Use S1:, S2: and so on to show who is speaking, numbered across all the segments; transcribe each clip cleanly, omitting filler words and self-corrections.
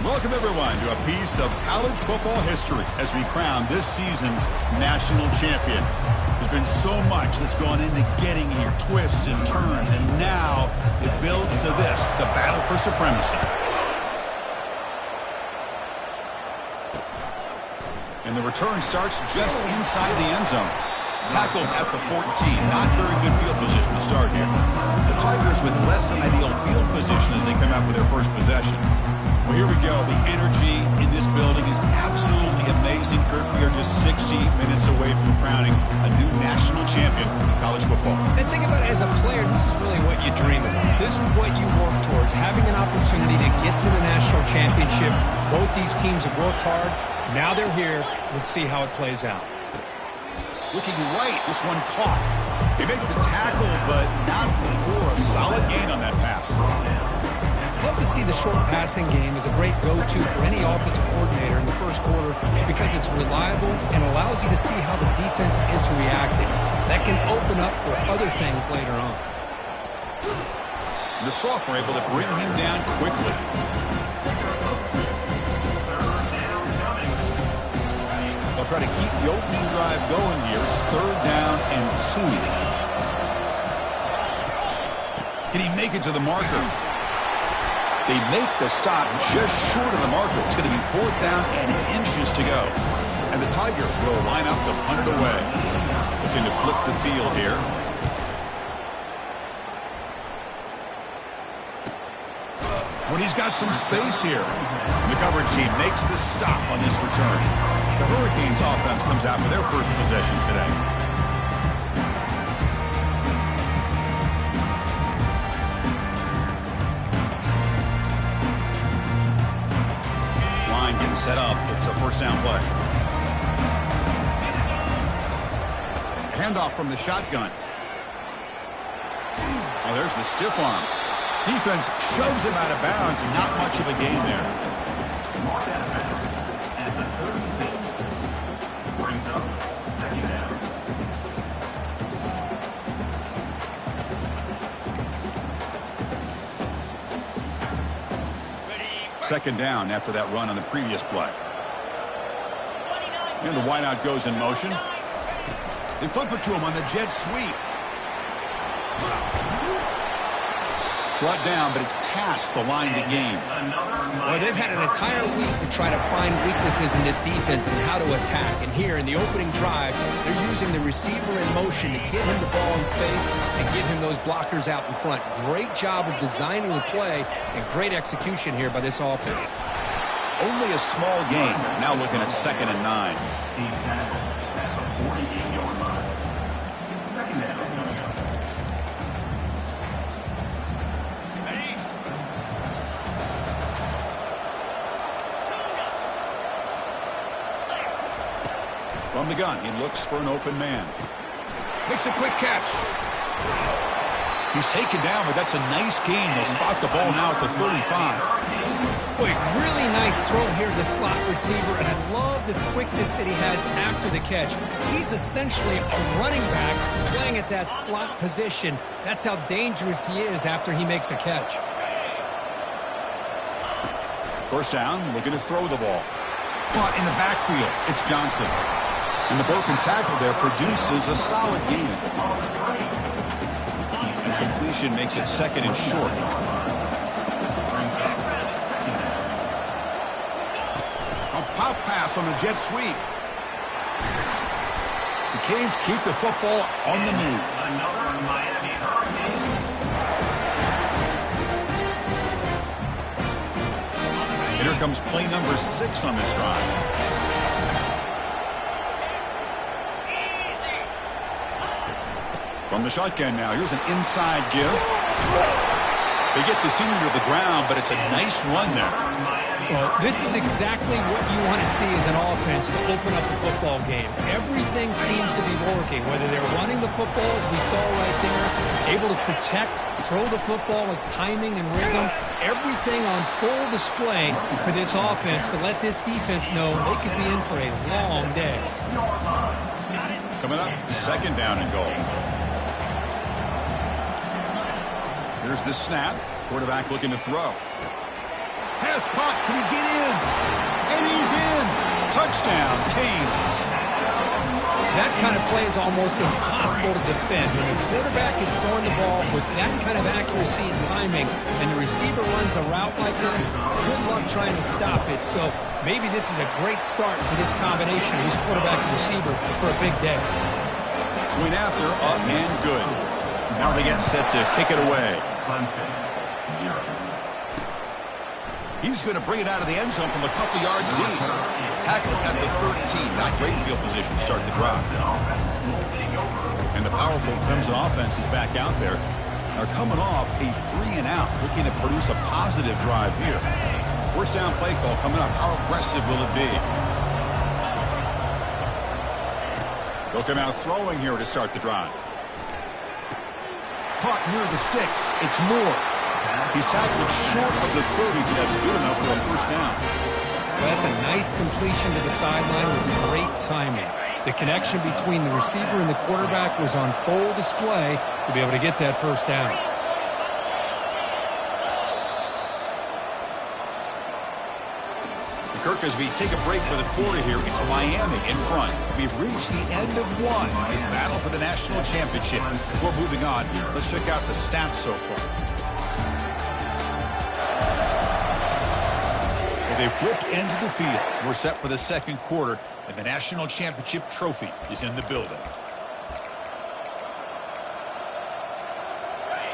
S1: Welcome, everyone, to a piece of college football history as we crown this season's national champion. There's been so much that's gone into getting here, twists and turns, and now it builds to this, the battle for supremacy. And the return starts just inside the end zone. Tackled at the 14. Not very good field position to start here. The Tigers with less than ideal field position as they come out for their first possession. Well, here we go. The energy in this building is absolutely amazing, Kirk. We are just 60 minutes away from crowning a new national champion in college football.
S2: And think about it, as a player, this is really what you dream about. This is what you work towards, having an opportunity to get to the national championship. Both these teams have worked hard. Now they're here. Let's see how it plays out.
S1: Looking right, this one caught. They make the tackle, but not before a solid gain on that pass.
S2: Love to see the short passing game as a great go-to for any offensive coordinator in the first quarter because it's reliable and allows you to see how the defense is reacting. That can open up for other things later on.
S1: The sophomore able to bring him down quickly. They'll try to keep the opening drive going here. It's 3rd down and 2. Can he make it to the marker? They make the stop just short of the marker. It's going to be 4th down and inches to go. And the Tigers will line up to punt it away. Looking to flip the field here. When he's got some space here. The coverage team makes the stop on this return. The Hurricanes offense comes out for their first possession today. This line getting set up. It's a 1st down play. Handoff from the shotgun. Oh, there's the stiff arm. Defense shoves him out of bounds, and not much of a gain there. Second down after that run on the previous play. And the wideout goes in motion. They flip it to him on the jet sweep. Brought down, but it's past the line to gain.
S2: Well, they've had an entire week to try to find weaknesses in this defense and how to attack. And here in the opening drive, they're using the receiver in motion to get him the ball in space and get him those blockers out in front. Great job of designing the play and great execution here by this offense.
S1: Only a small gain. Now looking at 2nd and 9. From the gun, he looks for an open man. Makes a quick catch. He's taken down, but that's a nice gain. They'll spot the ball now at the 35.
S2: Boy, really nice throw here to the slot receiver, and I love the quickness that he has after the catch. He's essentially a running back playing at that slot position. That's how dangerous he is after he makes a catch.
S1: 1st down, looking to throw the ball. Caught in the backfield. It's Johnson. And the broken tackle there produces a solid gain. And completion makes it 2nd and short. A pop pass on the jet sweep. The Canes keep the football on the move. And here comes play number 6 on this drive. From the shotgun now, here's an inside give. They get the senior to the ground, but it's a nice run there.
S2: Well, this is exactly what you want to see as an offense to open up a football game. Everything seems to be working, whether they're running the football, as we saw right there, able to protect, throw the football with timing and rhythm, everything on full display for this offense to let this defense know they could be in for a long day.
S1: Coming up, 2nd down and goal. Here's the snap. Quarterback looking to throw. Has pass caught. Can he get in? And he's in. Touchdown, Canes.
S2: That kind of play is almost impossible to defend. When the quarterback is throwing the ball with that kind of accuracy and timing, and the receiver runs a route like this, good luck trying to stop it. So maybe this is a great start for this combination, this quarterback and receiver, for a big day.
S1: Point after, up and good. Now they get set to kick it away.
S3: Clemson, 0.
S1: He's going to bring it out of the end zone from a couple yards deep. Tackle at the 13. Not great field position to start the drive. And the powerful Clemson offense is back out there. They're coming off a 3-and-out, looking to produce a positive drive here. First down play call coming up. How aggressive will it be? They'll come out throwing here to start the drive. Caught near the sticks. It's Moore. He's tackled short of the 30, but that's good enough for a first down.
S2: Well, that's a nice completion to the sideline with great timing. The connection between the receiver and the quarterback was on full display to be able to get that first down.
S1: Kirk, as we take a break for the quarter here, it's Miami in front. We've reached the end of one in this battle for the national championship. Before moving on, let's check out the stats so far. Well, they flipped into the field. We're set for the second quarter, and the national championship trophy is in the building.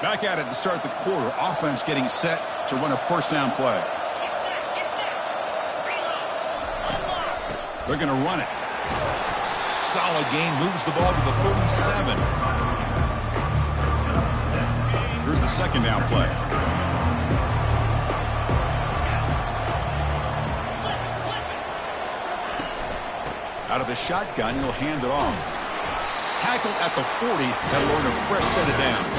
S1: Back at it to start the quarter. Offense getting set to run a first down play. They're going to run it. Solid gain, moves the ball to the 37. Here's the second down play. Out of the shotgun, he'll hand it off. Tackled at the 40. That'll earn a fresh set of downs.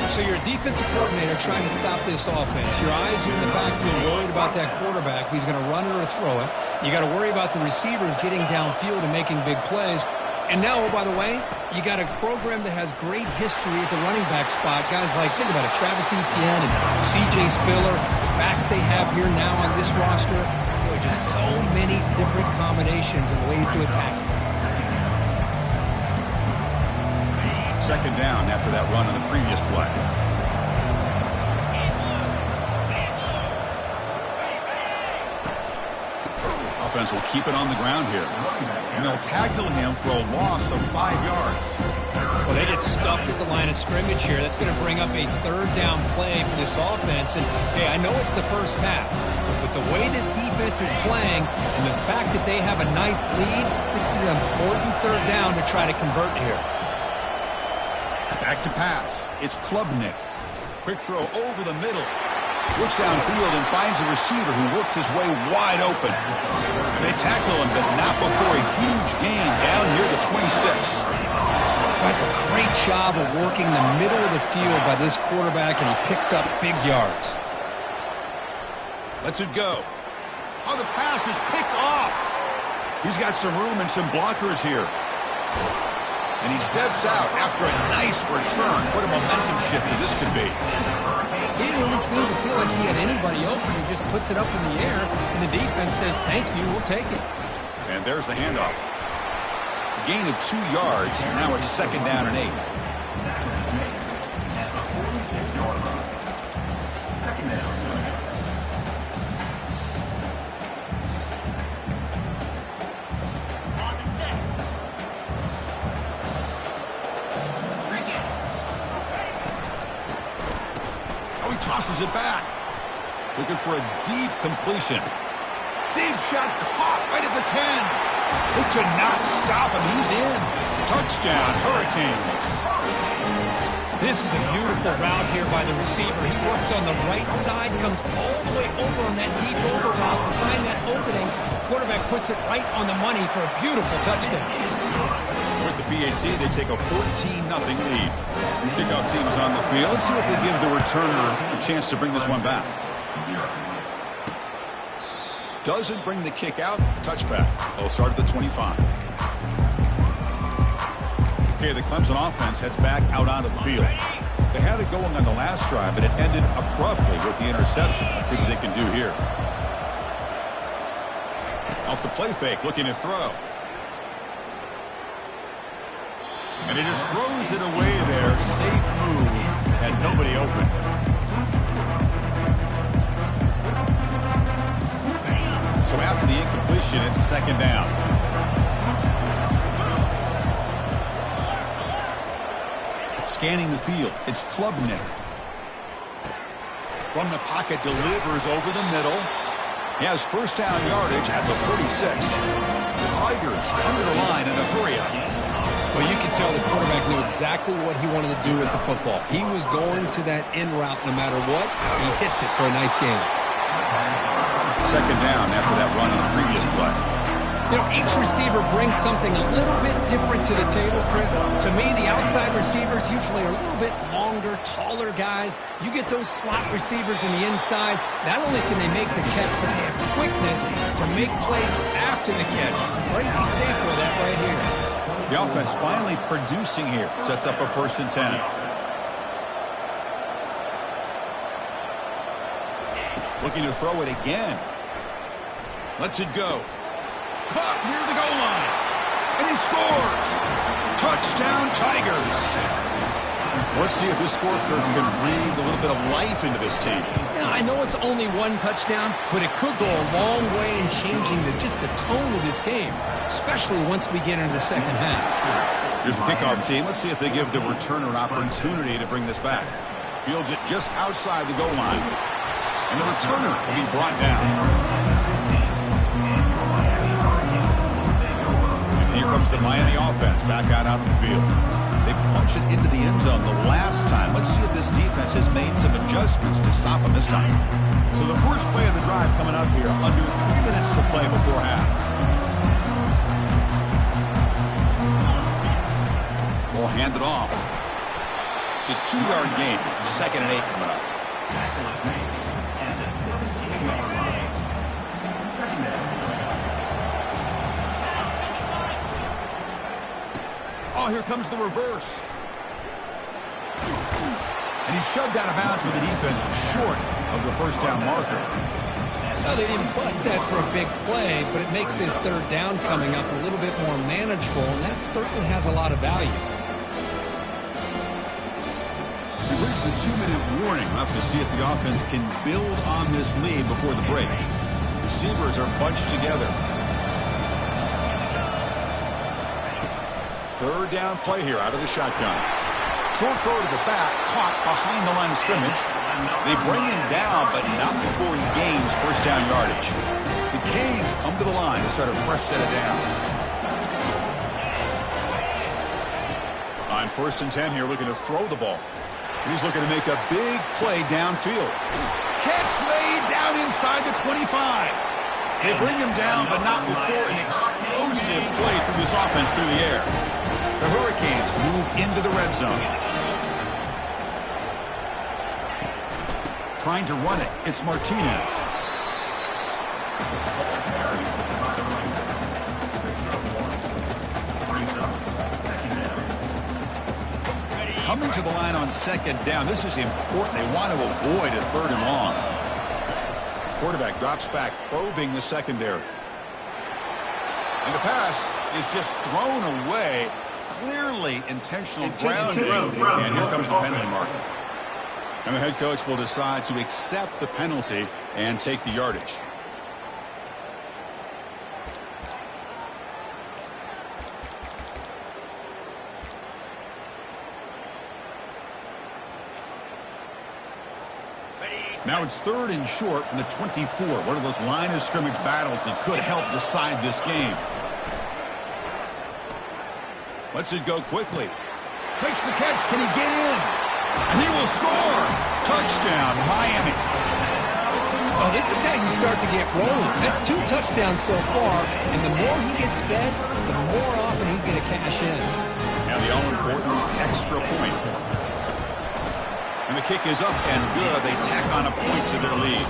S2: So you're a defensive coordinator trying to stop this offense. Your eyes are in the backfield, worried about that quarterback. He's going to run it or throw it. You got to worry about the receivers getting downfield and making big plays. And now, oh, by the way, you got a program that has great history at the running back spot. Guys like, think about it, Travis Etienne and C.J. Spiller, the backs they have here now on this roster. Boy, just so many different combinations and ways to attack it.
S1: Second down after that run on the previous play. Offense will keep it on the ground here. And they'll tackle him for a loss of 5 yards.
S2: Well, they get stuffed at the line of scrimmage here. That's going to bring up a third down play for this offense. And, hey, I know it's the first half, but the way this defense is playing and the fact that they have a nice lead, this is an important third down to try to convert here.
S1: Back to pass. It's Klubnik. Quick throw over the middle. Looks downfield and finds a receiver who worked his way wide open. And they tackle him, but not before a huge gain down near the 26.
S2: That's a great job of working the middle of the field by this quarterback, and he picks up big yards.
S1: Lets it go. Oh, the pass is picked off. He's got some room and some blockers here. And he steps out after a nice return. What a momentum shifter this could be.
S2: He didn't really seem to feel like he had anybody open. He just puts it up in the air, and the defense says, thank you, we'll take it.
S1: And there's the handoff. A gain of 2 yards, and now it's second down and 8.
S3: Second down.
S1: Tosses it back. Looking for a deep completion. Deep shot caught right at the 10. They could not stop him. He's in. Touchdown, Hurricanes.
S2: This is a beautiful route here by the receiver. He works on the right side, comes all the way over on that deep over route to find that opening. Quarterback puts it right on the money for a beautiful touchdown.
S1: With the PAT, they take a 14-0 lead. Kickoff team's on the field. Let's see if they give the returner a chance to bring this one back. Doesn't bring the kick out. Touchback. They'll start at the 25. Okay, the Clemson offense heads back out onto the field. They had it going on the last drive, but it ended abruptly with the interception. Let's see what they can do here. Off the play fake, looking to throw. And he just throws it away there. Safe move. Had nobody open. So after the incompletion, it's second down. Scanning the field, it's Klubnik. From the pocket, delivers over the middle. He has first down yardage at the 46. The Tigers come to the line in a hurry-up.
S2: Well, you can tell the quarterback knew exactly what he wanted to do with the football. He was going to that in route no matter what. He hits it for a nice gain.
S1: Second down after that run on the previous play.
S2: You know, each receiver brings something a little bit different to the table, Chris. To me, the outside receivers usually are a little bit longer, taller guys. You get those slot receivers in the inside, not only can they make the catch, but they have quickness to make plays after the catch. Great example of that right here.
S1: The offense finally producing here. Sets up a 1st and 10. Looking to throw it again. Lets it go. Caught near the goal line. And he scores. Touchdown, Tigers. Let's see if this score can breathe a little bit of life into this team.
S2: Yeah, I know it's only one touchdown, but it could go a long way in changing just the tone of this game, especially once we get into the second half.
S1: Here's the kickoff team. Let's see if they give the returner an opportunity to bring this back. Fields it just outside the goal line. And the returner will be brought down. And here comes the Miami offense back out on the field. They punch it into the end zone the last time. Let's see if this defense has made some adjustments to stop them this time. So the first play of the drive coming up here, under 3 minutes to play before half. We'll hand it off. It's a 2-yard gain. 2nd and 8 coming up. Oh, here comes the reverse. And he's shoved out of bounds with the defense short of the first down marker.
S2: Well, they didn't bust that for a big play, but it makes this 3rd down coming up a little bit more manageable, and that certainly has a lot of value.
S1: We reached the 2-minute warning. We'll have to see if the offense can build on this lead before the break. Receivers are bunched together. 3rd down play here out of the shotgun. Short throw to the back, caught behind the line of scrimmage. They bring him down, but not before he gains first down yardage. The Canes come to the line to start a fresh set of downs. On 1st and 10 here, looking to throw the ball. He's looking to make a big play downfield. Catch made down inside the 25. They bring him down, but not before an explosive play through this offense through the air. The Hurricanes move into the red zone. Trying to run it, it's Martinez. Coming to the line on 2nd down. This is important. They want to avoid a 3rd and long. Quarterback drops back, probing the secondary. And the pass is just thrown away. Clearly intentional grounding. And here comes the penalty marker. And the head coach will decide to accept the penalty and take the yardage. Now it's 3rd and short from the 24. One of those line of scrimmage battles that could help decide this game. Lets it go quickly. Makes the catch. Can he get in? And he will score. Touchdown, Miami.
S2: Well, this is how you start to get rolling. That's 2 touchdowns so far, and the more he gets fed, the more often he's going to cash in.
S1: And the all-important extra point. And the kick is up and good. They tack on a point to their lead.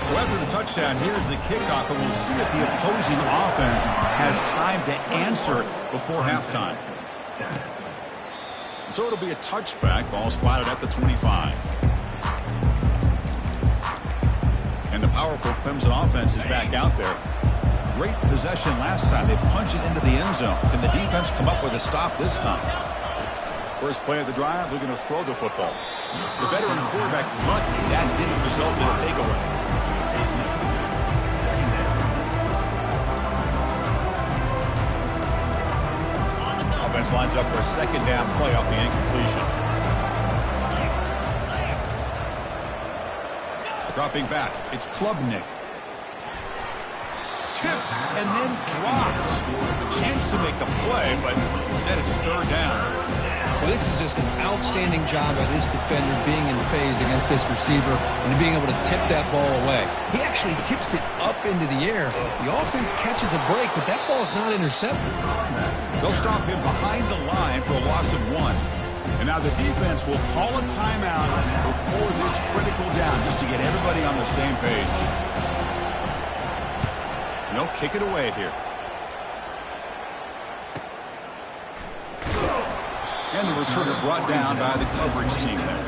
S1: So after the touchdown, here's the kickoff, and we'll see if the opposing offense has time to answer before halftime. So it'll be a touchback. Ball spotted at the 25. And the powerful Clemson offense is back out there. Great possession last time. They punch it into the end zone. Can the defense come up with a stop this time? First play of the drive, they're going to throw the football. The veteran quarterback lucky that didn't result in a takeaway. Offense lines up for a second down play off the incompletion. Dropping back, it's Klubnik. Tipped and then dropped. Chance to make a play, but instead it's third down.
S2: Well, this is just an outstanding job by this defender being in phase against this receiver and being able to tip that ball away. He actually tips it up into the air. The offense catches a break, but that ball's not intercepted.
S1: They'll stop him behind the line for a loss of 1. And now the defense will call a timeout before this critical down just to get everybody on the same page. And they'll kick it away here. And the returner brought down by the coverage team there.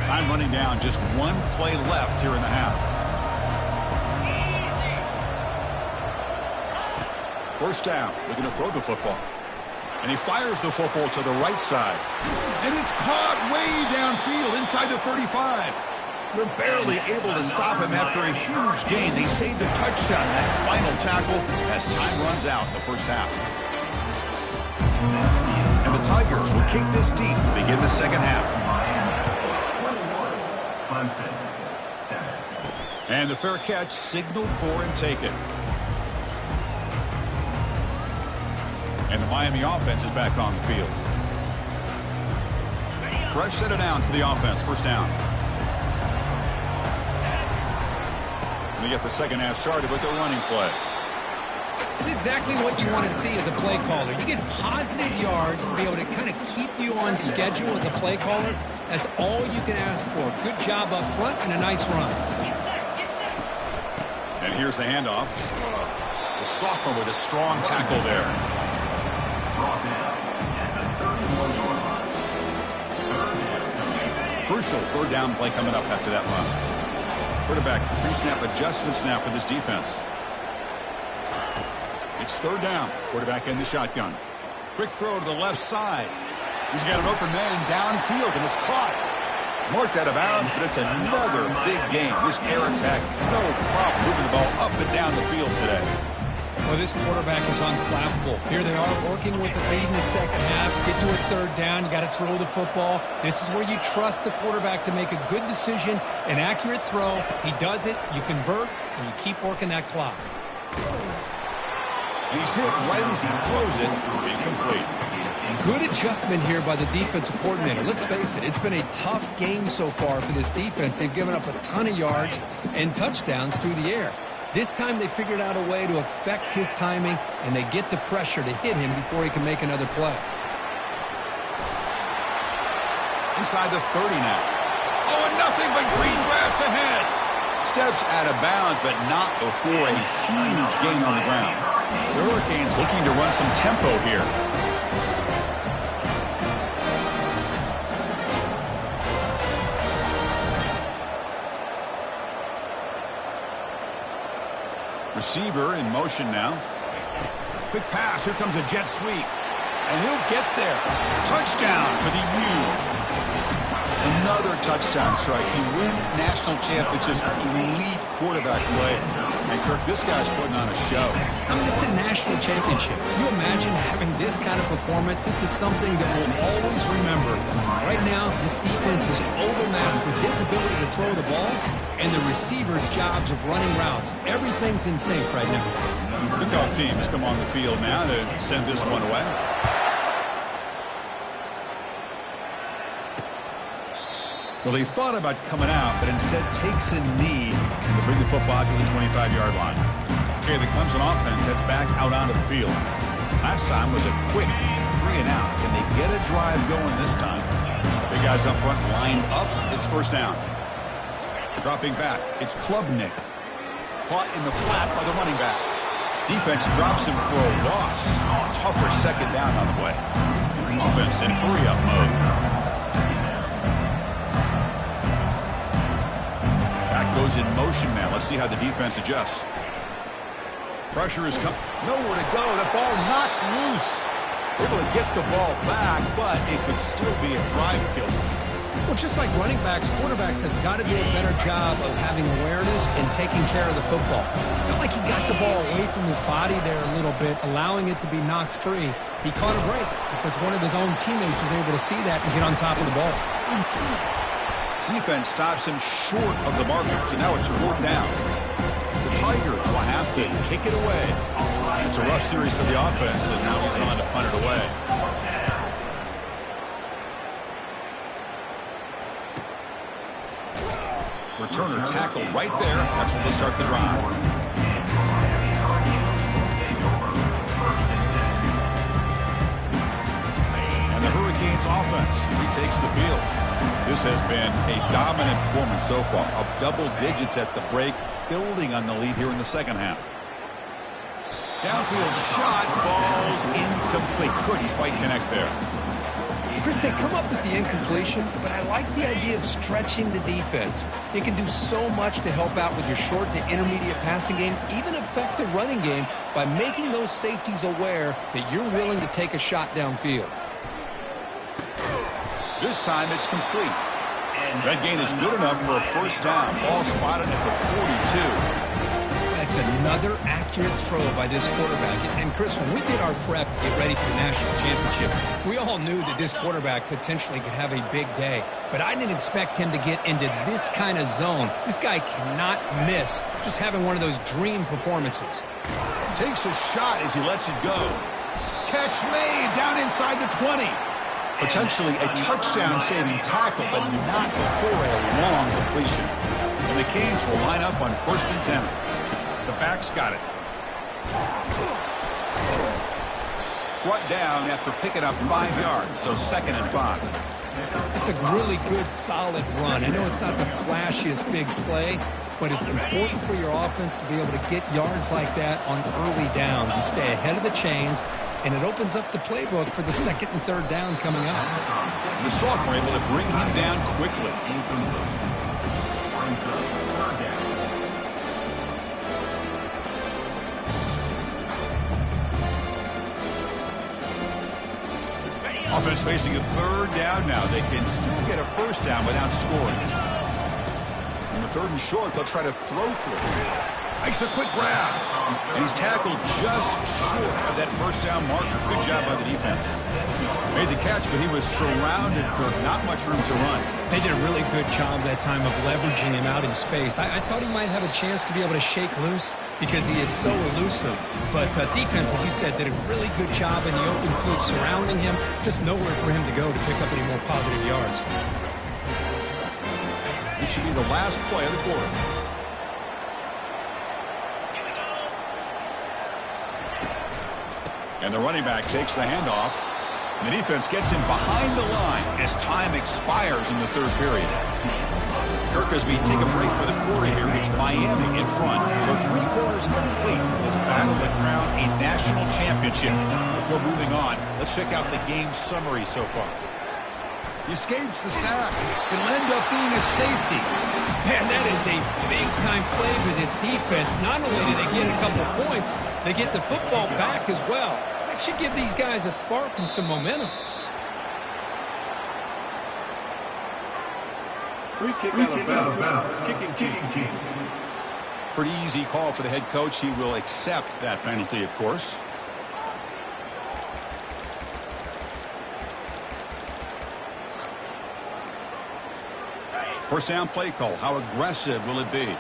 S1: Time running down, just one play left here in the half. First down, they're going to throw the football. And he fires the football to the right side. And it's caught way downfield inside the 35. They're barely able to stop him after a huge gain. They saved a touchdown in that final tackle as time runs out in the first half. And the Tigers will kick this deep to begin the second half. And the fair catch signaled for and taken. And the Miami offense is back on the field. Fresh set of downs for the offense. First down. They get the second half started with their running play.
S2: It's exactly what you want to see as a play caller. You get positive yards to be able to kind of keep you on schedule as a play caller. That's all you can ask for. Good job up front and a nice run.
S1: And here's the handoff. The sophomore with a strong tackle there. Crucial third down play coming up after that run. Quarterback pre-snap adjustments now for this defense. It's third down. Quarterback in the shotgun. Quick throw to the left side. He's got an open man downfield, and it's caught. Marked out of bounds, but it's another big game. This air attack, no problem moving the ball up and down the field today.
S2: Well, this quarterback is unflappable. Here they are working with a lead in the second half. Get to a third down. You got to throw the football. This is where you trust the quarterback to make a good decision, an accurate throw. He does it, you convert, and you keep working that clock.
S1: And he's hit right as he throws it. Incomplete.
S2: Good adjustment here by the defensive coordinator. Let's face it, it's been a tough game so far for this defense. They've given up a ton of yards and touchdowns through the air. This time they figured out a way to affect his timing, and they get the pressure to hit him before he can make another play.
S1: Inside the 30 now. Oh, and nothing but green grass ahead. Steps out of bounds, but not before a huge gain on the ground. The Hurricanes looking to run some tempo here. Receiver in motion now. Quick pass. Here comes a jet sweep. And he'll get there. Touchdown for the U. Another touchdown strike. You win national championships with elite quarterback play. And Kirk, this guy's putting on a show.
S2: I mean, this is a national championship. Can you imagine having this kind of performance? This is something that we'll always remember. Right now, this defense is overmatched with his ability to throw the ball and the receivers' jobs of running routes. Everything's in sync right now.
S1: The kickoff team has come on the field now to send this one away. Well, he thought about coming out, but instead takes a knee to bring the football to the 25-yard line. Okay, the Clemson offense heads back out onto the field. Last time was a quick 3 and out. Can they get a drive going this time? Big guys up front lined up. It's first down. Dropping back, it's Klubnik. caught in the flat by the running back. Defense drops him for a loss. Tougher second down on the way. Offense in hurry-up mode. Back goes in motion now. Let's see how the defense adjusts. Pressure is coming. Nowhere to go. The ball knocked loose. Able to get the ball back, but it could still be a drive killer.
S2: Well, just like running backs, quarterbacks have got to do a better job of having awareness and taking care of the football. I felt like he got the ball away from his body there a little bit, allowing it to be knocked free. He caught a break because one of his own teammates was able to see that and get on top of the ball.
S1: Defense stops him short of the marker, so now it's 4th down. The Tigers will have to kick it away. It's a rough series for the offense, and now he's on to punt it away. Returner tackle right there. That's when they'll start the drive. And the Hurricanes offense retakes the field. This has been a dominant performance so far. Up double digits at the break, building on the lead here in the second half. Downfield shot, falls incomplete. Couldn't quite connect there.
S2: Chris, they come up with the incompletion, but I like the idea of stretching the defense. It can do so much to help out with your short to intermediate passing game, even affect the running game by making those safeties aware that you're willing to take a shot downfield.
S1: This time it's complete. That gain is good enough for a first down. Ball spotted at the 42.
S2: That's another accurate throw by this quarterback. And Chris, when we did our prep to get ready for the national championship, we all knew that this quarterback potentially could have a big day. But I didn't expect him to get into this kind of zone. This guy cannot miss just having one of those dream performances.
S1: Takes a shot as he lets it go. Catch made down inside the 20. Potentially a touchdown-saving tackle, but not before a long completion. And the Canes will line up on 1st and 10. The back's got it. Brought down after picking up 5 yards, so 2nd and 5.
S2: It's a really good, solid run. I know it's not the flashiest big play, but it's important for your offense to be able to get yards like that on early downs. You stay ahead of the chains, and it opens up the playbook for the 2nd and 3rd down coming up.
S1: The sophomore able to bring him down quickly. Offense facing a 3rd down now. They can still get a first down without scoring. In the 3rd and short, they'll try to throw for it. Makes a quick grab. And he's tackled just short of that first down marker. Good job by the defense. Made the catch, but he was surrounded for not much room to run.
S2: They did a really good job that time of leveraging him out in space. I thought he might have a chance to be able to shake loose because he is so elusive. But defense, as you said, did a really good job in the open field surrounding him. Just nowhere for him to go to pick up any more positive yards.
S1: This should be the last play of the quarter. And the running back takes the handoff. And the defense gets him behind the line as time expires in the 3rd period. Kirkosby take a break for the quarter here. It's Miami in front. So 3 quarters complete in this battle to crown a national championship. Before moving on, let's check out the game summary so far. He escapes the sack. It'll end up being a safety.
S2: Man, that is a big-time play for this defense. Not only do they get a couple points, they get the football back as well. That should give these guys a spark and some momentum.
S3: Free kick out of bounds. Kicking team.
S1: Pretty easy call for the head coach. He will accept that penalty, of course. First down play call. How aggressive will it be?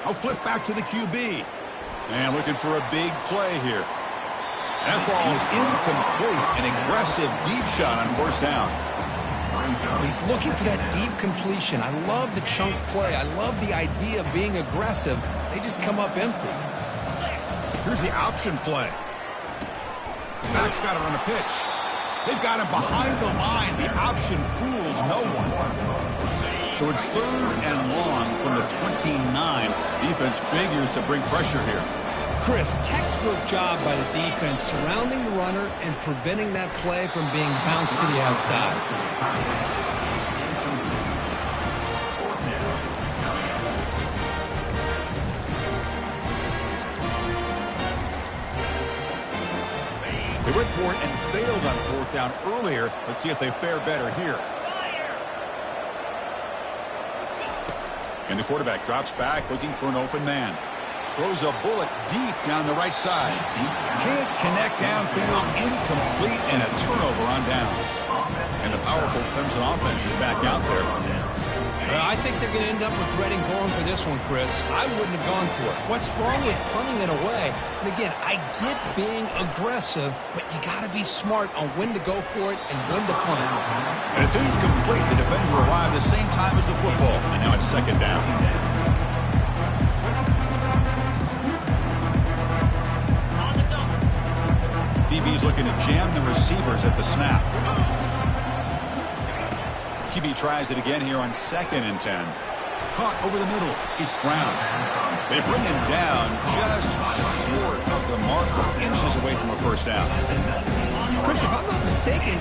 S1: I'll flip back to the QB. And looking for a big play here. That ball is incomplete. An aggressive deep shot on first down.
S2: He's looking for that deep completion. I love the chunk play. I love the idea of being aggressive. They just come up empty.
S1: Here's the option play. Back's got it on the pitch. They've got him behind the line. The option fools no one. So it's 3rd and long from the 29. Defense figures to bring pressure here.
S2: Chris, textbook job by the defense surrounding the runner and preventing that play from being bounced to the outside.
S1: They went for it and failed on 4th down earlier. Let's see if they fare better here. And the quarterback drops back looking for an open man. Throws a bullet deep down the right side. Can't connect downfield, incomplete, and a turnover on downs. And the powerful Clemson offense is back out there.
S2: I think they're going to end up regretting going for this one, Chris. I wouldn't have gone for it. What's wrong with punting it away? And again, I get being aggressive, but you got to be smart on when to go for it and when to punt.
S1: And it's incomplete. The defender arrived the same time as the football. And now it's 2nd down. DB's looking to jam the receivers at the snap. QB tries it again here on 2nd and 10. Caught over the middle. It's Brown. They bring him down just short of the marker, inches away from a 1st down.
S2: Chris, if I'm not mistaken,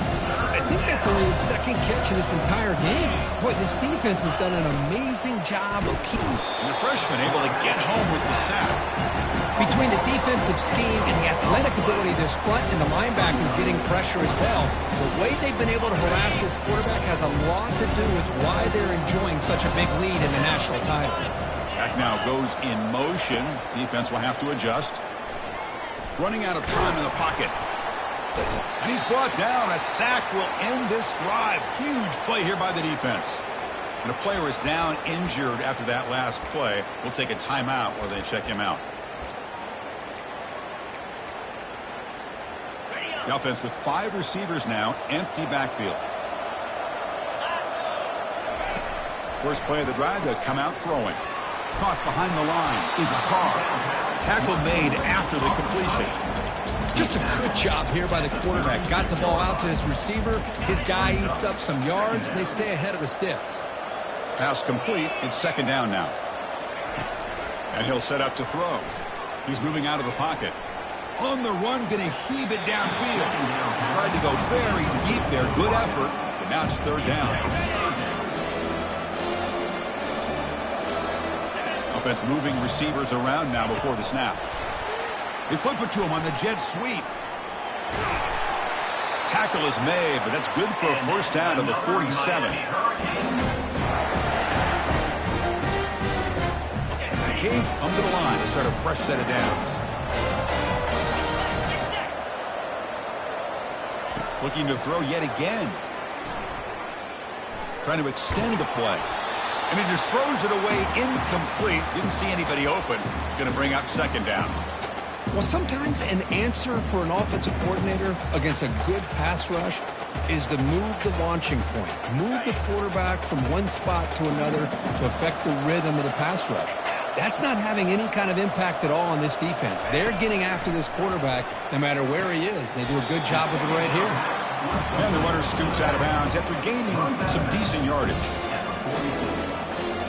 S2: I think that's only his 2nd catch of this entire game. Boy, this defense has done an amazing job of keeping.
S1: And the freshman able to get home with the sack.
S2: Between the defensive scheme and the athletic ability of this front and the linebackers getting pressure as well, the way they've been able to harass this quarterback has a lot to do with why they're enjoying such a big lead in the national title.
S1: Back now goes in motion. Defense will have to adjust. Running out of time in the pocket. And he's brought down. A sack will end this drive. Huge play here by the defense. And the player is down injured after that last play. We'll take a timeout while they check him out. The offense with 5 receivers now, empty backfield. First play of the drive, they'll come out throwing. Caught behind the line. It's Carr. Tackle made after the completion.
S2: Just a good job here by the quarterback. Got the ball out to his receiver. His guy eats up some yards. They stay ahead of the sticks.
S1: Pass complete. It's 2nd down now. And he'll set up to throw. He's moving out of the pocket. On the run, going to heave it downfield. Tried to go very deep there. Good effort. But now it's 3rd down. Offense moving receivers around now before the snap. They flip it to him on the jet sweep. Tackle is made, but that's good for a 1st down to the 47. Cage come to the line to start a fresh set of downs. Looking to throw yet again. Trying to extend the play. And he just throws it away incomplete. Didn't see anybody open. Going to bring up 2nd down.
S2: Well, sometimes an answer for an offensive coordinator against a good pass rush is to move the launching point. Move the quarterback from one spot to another to affect the rhythm of the pass rush. That's not having any kind of impact at all on this defense. They're getting after this quarterback no matter where he is. They do a good job with it right here.
S1: And the runner scoots out of bounds after gaining some decent yardage.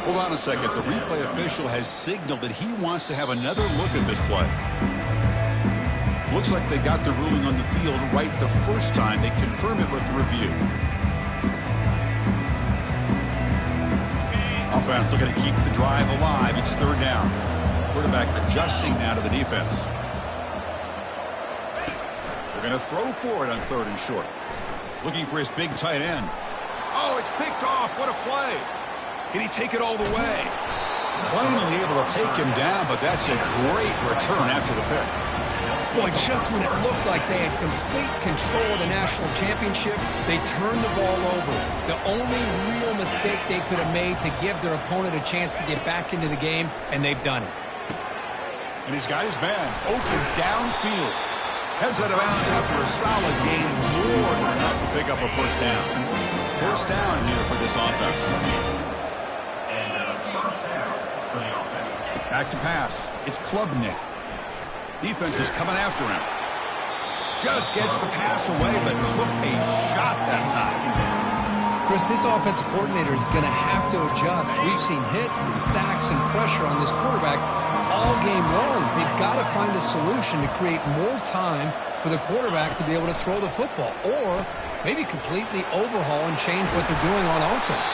S1: Hold on a second. The replay official has signaled that he wants to have another look at this play. Looks like they got the ruling on the field right the first time. They confirm it with the review. Offense looking to keep the drive alive. It's 3rd down. Quarterback adjusting now to the defense. They're going to throw for it on 3rd and short. Looking for his big tight end. Oh, it's picked off. What a play. Can he take it all the way? Finally able to take him down, but that's a great return after the pick.
S2: Boy, just when it looked like they had complete control of the national championship, they turned the ball over. The only real mistake they could have made to give their opponent a chance to get back into the game, and they've done it.
S1: And he's got his man open downfield. Heads out of bounds after a solid game, more than enough to pick up a 1st down. 1st down here for this offense. Back to pass. It's Klubnik. Defense is coming after him. Just gets the pass away, but took a shot that time.
S2: Chris, this offensive coordinator is going to have to adjust. We've seen hits and sacks and pressure on this quarterback all game long. They've got to find a solution to create more time for the quarterback to be able to throw the football, or maybe completely overhaul and change what they're doing on offense.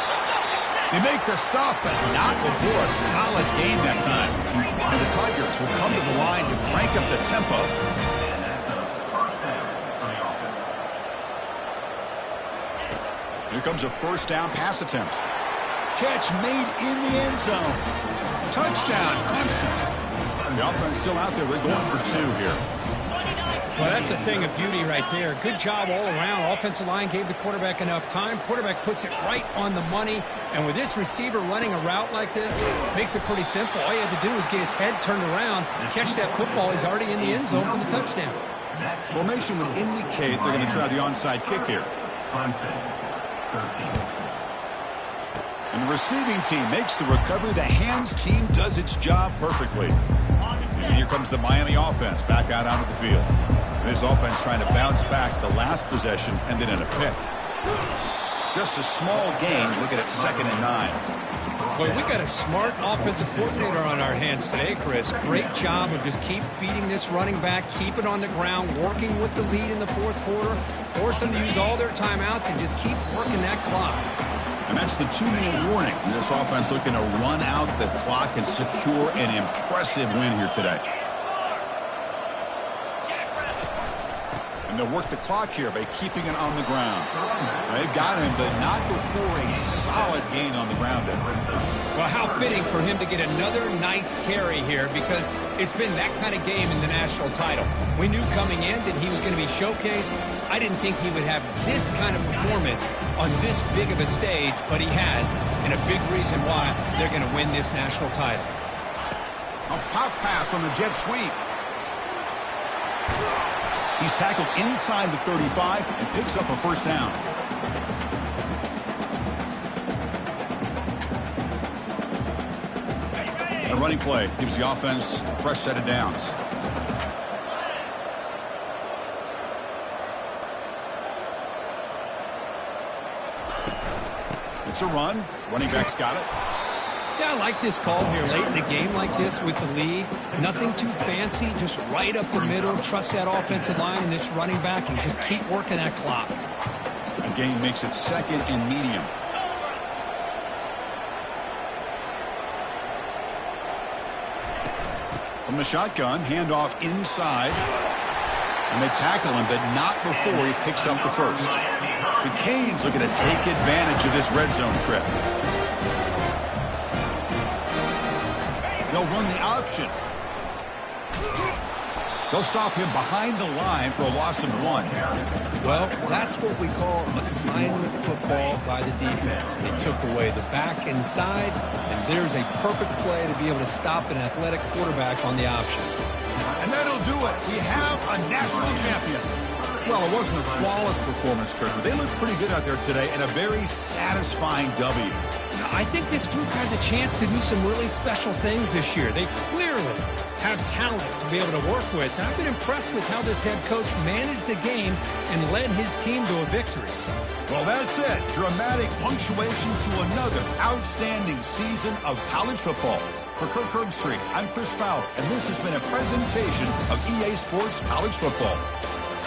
S1: They make the stop, but not before a solid game that time. And the Tigers will come to the line to crank up the tempo. Here comes a first down pass attempt. Catch made in the end zone. Touchdown, Clemson. The offense still out there. They're going for 2 here.
S2: Well, that's a thing of beauty right there. Good job all around. Offensive line gave the quarterback enough time. Quarterback puts it right on the money. And with this receiver running a route like this, makes it pretty simple. All you had to do was get his head turned around, catch that football. He's already in the end zone for the touchdown.
S1: Formation would indicate they're going to try the onside kick here.
S3: 13.
S1: And the receiving team makes the recovery. The hands team does its job perfectly. And here comes the Miami offense back out onto the field. This offense trying to bounce back the last possession and then in a pick. Just a small gain. Looking at 2nd and 9.
S2: Boy, we got a smart offensive coordinator on our hands today, Chris. Great job of just keep feeding this running back, keep it on the ground, working with the lead in the 4th quarter, force them to use all their timeouts, and just keep working that clock.
S1: And that's the 2-minute warning. This offense looking to run out the clock and secure an impressive win here today. And they'll work the clock here by keeping it on the ground. They've got him, but not before a solid gain on the ground.
S2: Well, how fitting for him to get another nice carry here, because it's been that kind of game in the national title. We knew coming in that he was going to be showcased. I didn't think he would have this kind of performance on this big of a stage, but he has, and a big reason why they're going to win this national title.
S1: A pop pass on the jet sweep. He's tackled inside the 35 and picks up a first down. A running play gives the offense a fresh set of downs. It's a run. Running back's got it.
S2: Yeah, I like this call here late in the game like this with the lead. Nothing too fancy, just right up the middle. Trust that offensive line and this running back and just keep working that clock.
S1: A gain makes it 2nd and medium. From the shotgun, handoff inside. And they tackle him, but not before he picks up the first. The Canes looking to take advantage of this red zone trip. They'll run the option. They'll stop him behind the line for a loss of 1.
S2: Well, that's what we call assignment football by the defense. They took away the back inside, and there's a perfect play to be able to stop an athletic quarterback on the option.
S1: And that'll do it. We have a national champion. Well, it wasn't a flawless performance, Chris, but they looked pretty good out there today and a very satisfying W.
S2: I think this group has a chance to do some really special things this year. They clearly have talent to be able to work with. And I've been impressed with how this head coach managed the game and led his team to a victory.
S1: Well, that's it. Dramatic punctuation to another outstanding season of college football. For Kirk Herbstreit, I'm Chris Fowler, and this has been a presentation of EA Sports College Football.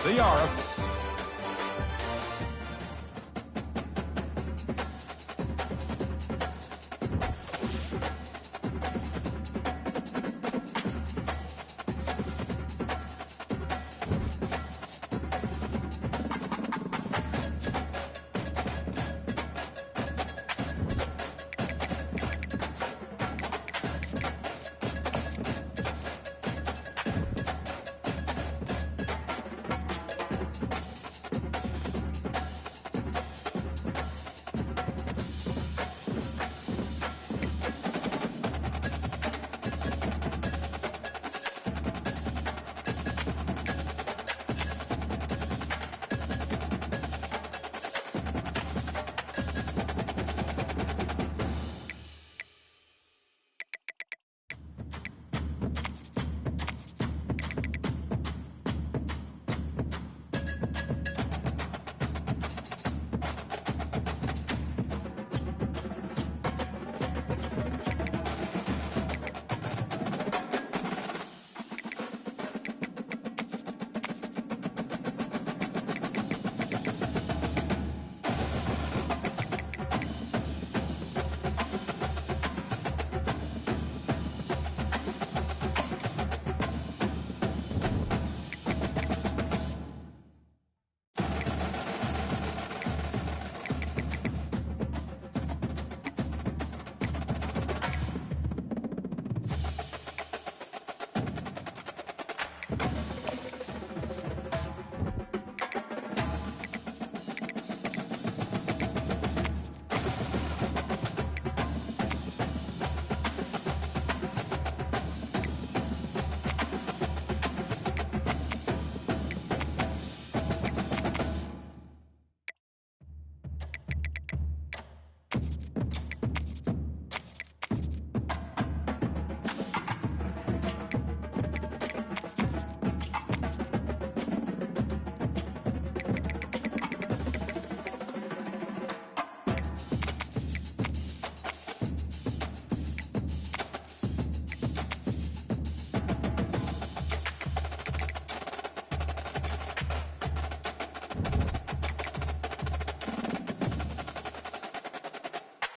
S1: They are